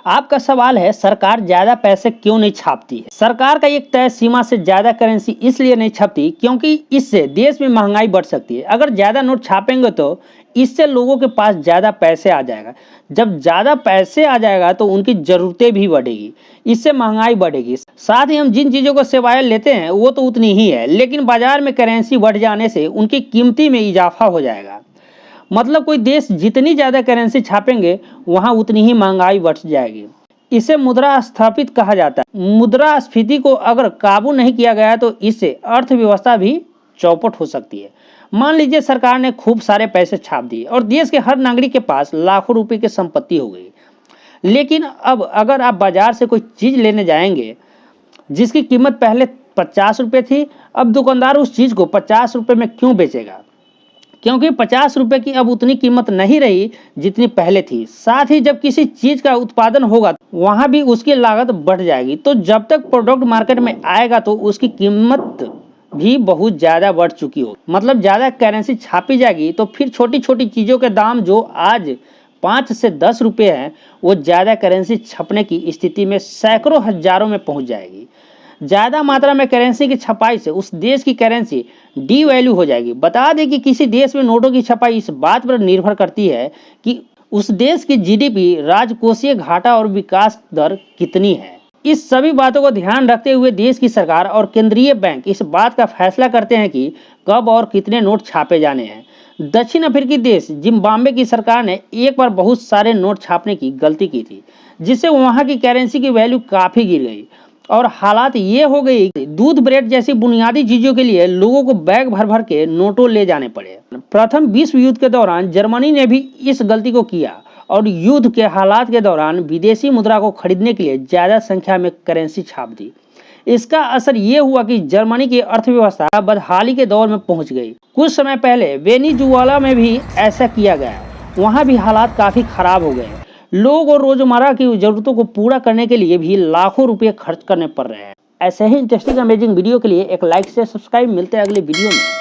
आपका सवाल है सरकार ज्यादा पैसे क्यों नहीं छापती है। सरकार का एक तय सीमा से ज्यादा करेंसी इसलिए नहीं छापती क्योंकि इससे देश में महंगाई बढ़ सकती है। अगर ज्यादा नोट छापेंगे तो इससे लोगों के पास ज्यादा पैसे आ जाएगा। जब ज्यादा पैसे आ जाएगा तो उनकी जरूरतें भी बढ़ेगी, इससे महंगाई बढ़ेगी। साथ ही हम जिन चीजों को सेवाएं लेते हैं वो तो उतनी ही है, लेकिन बाजार में करेंसी बढ़ जाने से उनकी कीमती में इजाफा हो जाएगा। मतलब कोई देश जितनी ज्यादा करेंसी छापेंगे वहां उतनी ही महंगाई बढ़ जाएगी। इसे मुद्रास्फीति कहा जाता है। मुद्रास्फीति को अगर काबू नहीं किया गया तो इससे अर्थव्यवस्था भी चौपट हो सकती है। मान लीजिए सरकार ने खूब सारे पैसे छाप दिए और देश के हर नागरिक के पास लाखों रुपए की संपत्ति हो गई, लेकिन अब अगर आप बाजार से कोई चीज लेने जाएंगे जिसकी कीमत पहले 50 रुपए थी, अब दुकानदार उस चीज को 50 रुपए में क्यों बेचेगा? क्योंकि 50 रुपए की अब उतनी कीमत नहीं रही जितनी पहले थी। साथ ही जब किसी चीज का उत्पादन होगा वहां भी उसकी लागत बढ़ जाएगी। तो जब तक प्रोडक्ट मार्केट में आएगा तो उसकी कीमत भी बहुत ज्यादा बढ़ चुकी हो। मतलब ज्यादा करेंसी छापी जाएगी तो फिर छोटी छोटी चीजों के दाम जो आज 5 से 10 रुपए हैं वो ज्यादा करेंसी छपने की स्थिति में सैकड़ों हजारों में पहुंच जाएगी। ज्यादा मात्रा में करेंसी की छपाई से उस देश की करेंसी डी वैल्यू हो जाएगी। बता दें कि किसी देश में नोटों की छपाई इस बात पर निर्भर करती है कि उस देश की जीडीपी, राजकोषीय घाटा और विकास दर कितनी है। इस सभी बातों को ध्यान रखते हुए देश की सरकार और केंद्रीय बैंक इस बात का फैसला करते हैं कि कब और कितने नोट छापे जाने हैं। दक्षिण अफ्रीकी देश जिम्बाब्वे की सरकार ने एक बार बहुत सारे नोट छापने की गलती की थी, जिससे वहां की करेंसी की वैल्यू काफी गिर गई और हालात ये हो गई कि दूध, ब्रेड जैसी बुनियादी चीजों के लिए लोगों को बैग भर भर के नोटों ले जाने पड़े। प्रथम विश्व युद्ध के दौरान जर्मनी ने भी इस गलती को किया और युद्ध के हालात के दौरान विदेशी मुद्रा को खरीदने के लिए ज्यादा संख्या में करेंसी छाप दी। इसका असर ये हुआ कि जर्मनी की अर्थव्यवस्था बदहाली के दौर में पहुंच गई। कुछ समय पहले वेनेजुएला में भी ऐसा किया गया, वहां भी हालात काफी खराब हो गए। लोग और रोजमर्रा की जरूरतों को पूरा करने के लिए भी लाखों रुपए खर्च करने पड़ रहे हैं। ऐसे ही इंटरेस्टिंग अमेजिंग वीडियो के लिए एक लाइक से सब्सक्राइब। मिलते हैं अगले वीडियो में।